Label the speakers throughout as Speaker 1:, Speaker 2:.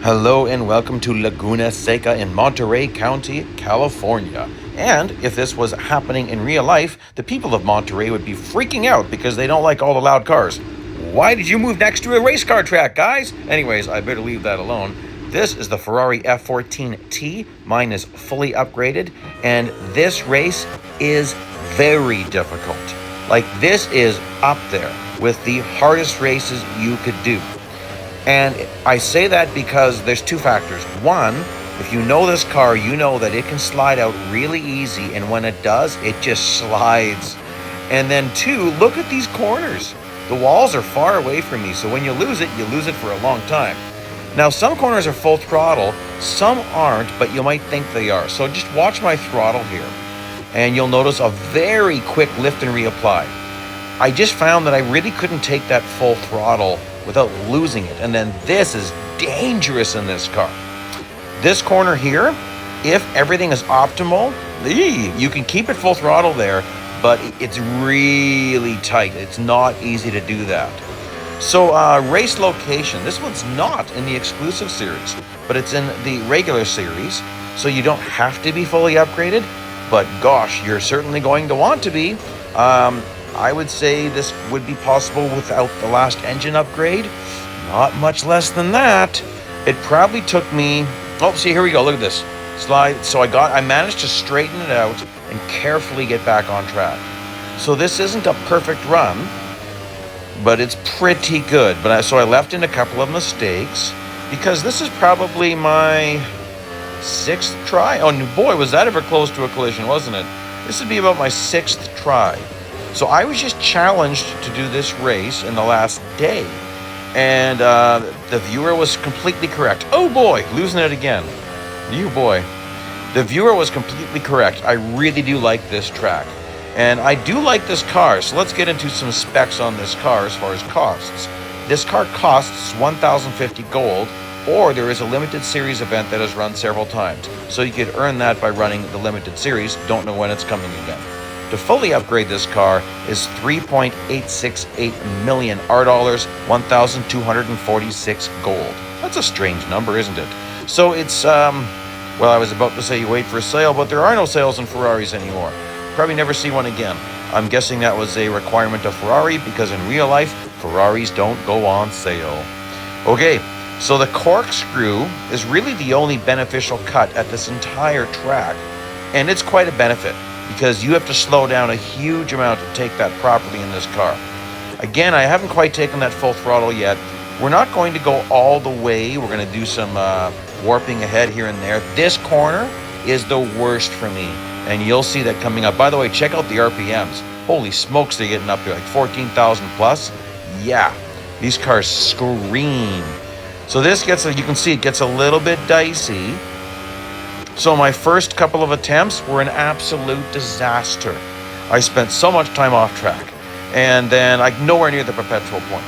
Speaker 1: Hello and welcome to Laguna Seca in Monterey County, California. And if this was happening in real life, the people of Monterey would be freaking out because they don't like all the loud cars. Why did you move next to a race car track, guys? Anyways, I better leave that alone. This is the Ferrari F14T. Mine is fully upgraded, and this race is very difficult. Like, this is up there with the hardest races you could do. And I say that because there's two factors. One, if you know this car, you know that it can slide out really easy, and when it does, it just slides. And then two, look at these corners. The walls are far away from me, so when you lose it for a long time. Now, some corners are full throttle, some aren't, but you might think they are. So just watch my throttle here, and you'll notice a very quick lift and reapply. I just found that I really couldn't take that full throttle without losing it. And then this is dangerous in this car. This corner here, if everything is optimal, you can keep it full throttle there, but it's really tight. It's not easy to do that. So race location, this one's not in the exclusive series, but it's in the regular series. So you don't have to be fully upgraded, but gosh, you're certainly going to want to be. I would say this would be possible without the last engine upgrade. Not much less than that. It probably took me, see, here we go, look at this. Slide, so I managed to straighten it out and carefully get back on track. So this isn't a perfect run, but it's pretty good. So I left in a couple of mistakes because this is probably my 6th try. Oh boy, was that ever close to a collision, wasn't it? This would be about my 6th try. So I was just challenged to do this race in the last day, and the viewer was completely correct. Oh boy, losing it again. You boy. The viewer was completely correct. I really do like this track, and I do like this car. So let's get into some specs on this car as far as costs. This car costs 1,050 gold, or there is a limited series event that has run several times. So you could earn that by running the limited series. Don't know when it's coming again. To fully upgrade this car is 3.868 million R dollars, 1,246 gold. That's a strange number, isn't it? So it's, well, I was about to say you wait for a sale, but there are no sales in Ferraris anymore. Probably never see one again. I'm guessing that was a requirement of Ferrari because in real life, Ferraris don't go on sale. Okay, so the corkscrew is really the only beneficial cut at this entire track, and it's quite a benefit, because you have to slow down a huge amount to take that properly in this car. Again, I haven't quite taken that full throttle yet. We're not going to go all the way. We're going to do some warping ahead here and there. This corner is the worst for me, and you'll see that coming up. By the way, check out the RPMs. Holy smokes, they're getting up to like 14,000 plus. Yeah, these cars scream. So this gets, you can see it gets a little bit dicey. So my first couple of attempts were an absolute disaster. I spent so much time off track, and then nowhere near the perpetual point.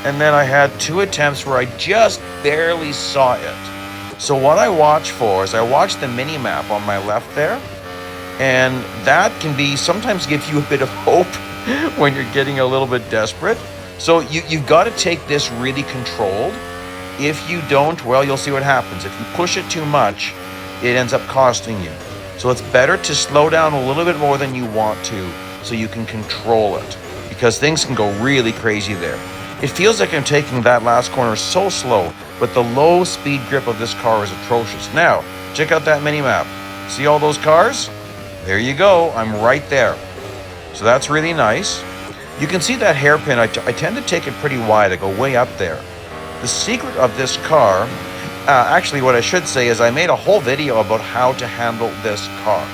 Speaker 1: And then I had 2 attempts where I just barely saw it. So what I watch for is I watch the mini map on my left there, and that can sometimes give you a bit of hope when you're getting a little bit desperate. So you've got to take this really controlled. If you don't, well, you'll see what happens. If you push it too much, it ends up costing you. So it's better to slow down a little bit more than you want to so you can control it, because things can go really crazy there. It feels like I'm taking that last corner so slow, but the low speed grip of this car is atrocious. Now, check out that mini map. See all those cars? There you go, I'm right there. So that's really nice. You can see that hairpin, I tend to take it pretty wide. I go way up there. The secret of this car, actually what I should say is I made a whole video about how to handle this car.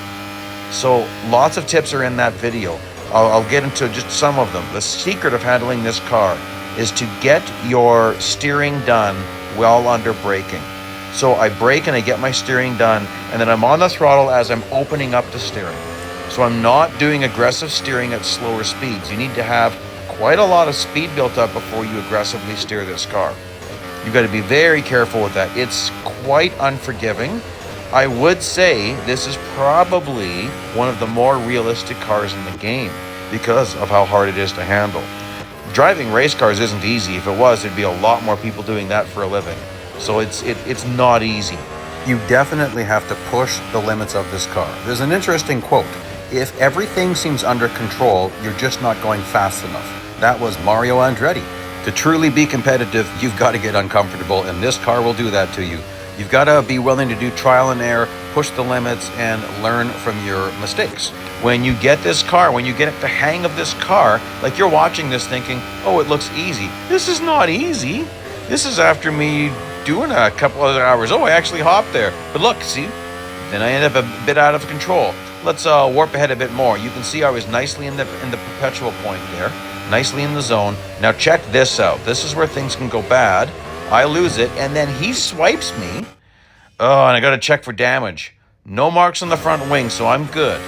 Speaker 1: So lots of tips are in that video. I'll get into just some of them. The secret of handling this car is to get your steering done while under braking. So I brake and I get my steering done, and then I'm on the throttle as I'm opening up the steering. So I'm not doing aggressive steering at slower speeds. You need to have quite a lot of speed built up before you aggressively steer this car. You've got to be very careful with that. It's quite unforgiving. I would say this is probably one of the more realistic cars in the game because of how hard it is to handle. Driving race cars isn't easy. If it was, there'd be a lot more people doing that for a living. So it's not easy. You definitely have to push the limits of this car. There's an interesting quote. If everything seems under control, you're just not going fast enough. That was Mario Andretti. To truly be competitive, you've got to get uncomfortable, and this car will do that to you. You've got to be willing to do trial and error, push the limits, and learn from your mistakes. When you get this car, when you get the hang of this car, like you're watching this thinking, oh, it looks easy. This is not easy. This is after me doing a couple of hours. Oh, I actually hopped there. But look, see? Then I end up a bit out of control. Let's warp ahead a bit more. You can see I was nicely in the perpetual point there. Nicely in the zone. Now check this out. This is where things can go bad. I lose it, and then he swipes me. Oh, and I got to check for damage. No marks on the front wing, so I'm good.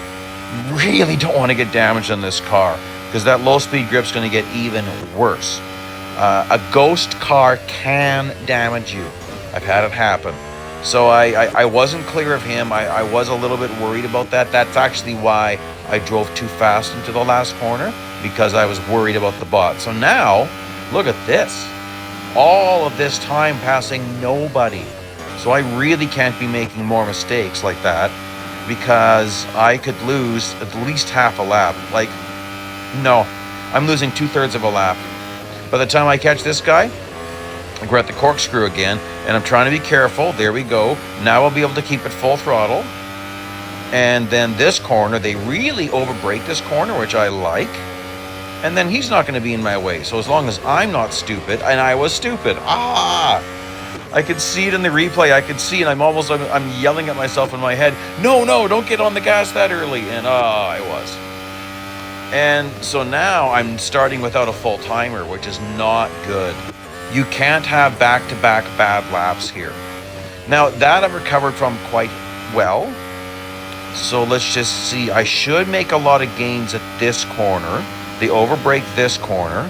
Speaker 1: Really don't want to get damaged on this car, because that low-speed grip's going to get even worse. A ghost car can damage you. I've had it happen. So I wasn't clear of him. I was a little bit worried about that. That's actually why I drove too fast into the last corner, because I was worried about the bot. So now, look at this. All of this time passing nobody. So I really can't be making more mistakes like that, because I could lose at least half a lap. Like, no, I'm losing 2/3 of a lap. By the time I catch this guy, we're at the corkscrew again, and I'm trying to be careful. There we go. Now I'll be able to keep it full throttle. And then this corner, they really overbrake this corner, which I like. And then he's not going to be in my way. So as long as I'm not stupid, and I was stupid. I could see it in the replay. I could see it. I'm yelling at myself in my head. No, don't get on the gas that early. And I was. And so now I'm starting without a full timer, which is not good. You can't have back-to-back bad laps here. Now, that I've recovered from quite well. So let's just see. I should make a lot of gains at this corner. They overbrake this corner.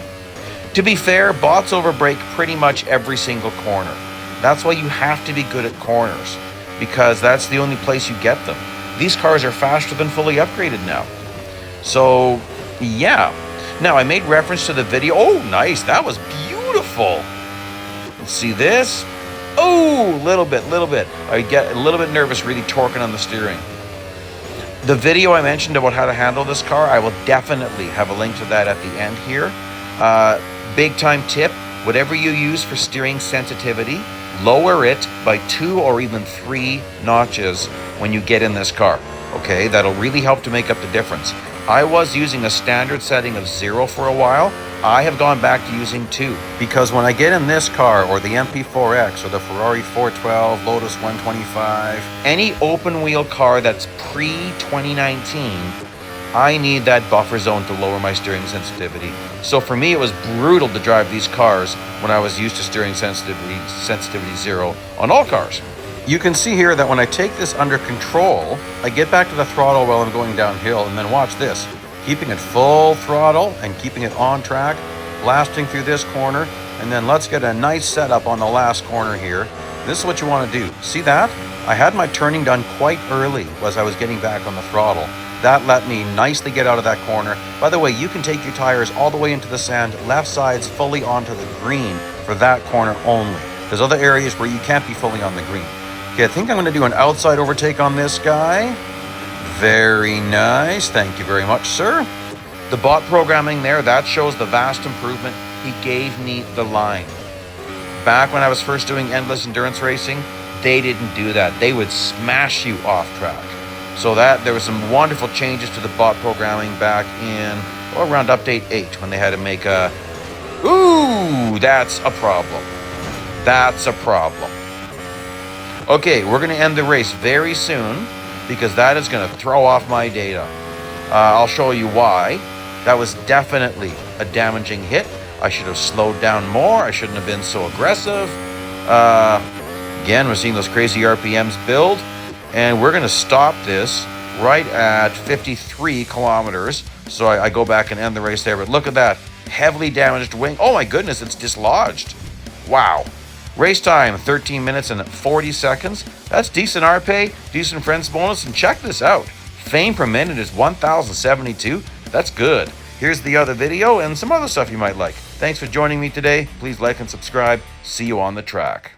Speaker 1: To be fair, bots overbrake pretty much every single corner. That's why you have to be good at corners, because that's the only place you get them. These cars are faster than fully upgraded now. So, yeah. Now, I made reference to the video. Oh, nice. That was beautiful. Let's see this. Oh, little bit. I get a little bit nervous really torquing on the steering. The video I mentioned about how to handle this car, I will definitely have a link to that at the end here. Big time tip, whatever you use for steering sensitivity, lower it by 2 or even 3 notches when you get in this car. Okay, that'll really help to make up the difference. I was using a standard setting of 0 for a while. I have gone back to using 2, because when I get in this car, or the MP4X, or the Ferrari 412, Lotus 125, any open wheel car that's pre-2019, I need that buffer zone to lower my steering sensitivity. So for me, it was brutal to drive these cars when I was used to steering sensitivity 0 on all cars. You can see here that when I take this under control, I get back to the throttle while I'm going downhill, and then watch this. Keeping it full throttle and keeping it on track, blasting through this corner, and then let's get a nice setup on the last corner here. This is what you want to do. See that? I had my turning done quite early as I was getting back on the throttle. That let me nicely get out of that corner. By the way, you can take your tires all the way into the sand, left sides fully onto the green for that corner only. There's other areas where you can't be fully on the green. Okay, I think I'm going to do an outside overtake on this guy. Very nice. Thank you very much, sir. The bot programming there, that shows the vast improvement. He gave me the line. Back when I was first doing endless endurance racing, they didn't do that. They would smash you off track. So that there was some wonderful changes to the bot programming back in around update 8 when they had to make a... Ooh, that's a problem. That's a problem. Okay, we're going to end the race very soon, because that is going to throw off my data. I'll show you why. That was definitely a damaging hit. I should have slowed down more. I shouldn't have been so aggressive. Again, we're seeing those crazy RPMs build. And we're going to stop this right at 53 kilometers. So I go back and end the race there. But look at that. Heavily damaged wing. Oh my goodness, it's dislodged. Wow. Race time, 13 minutes and 40 seconds. That's decent RPay, decent friends bonus, and check this out. Fame per minute is 1,072. That's good. Here's the other video and some other stuff you might like. Thanks for joining me today. Please like and subscribe. See you on the track.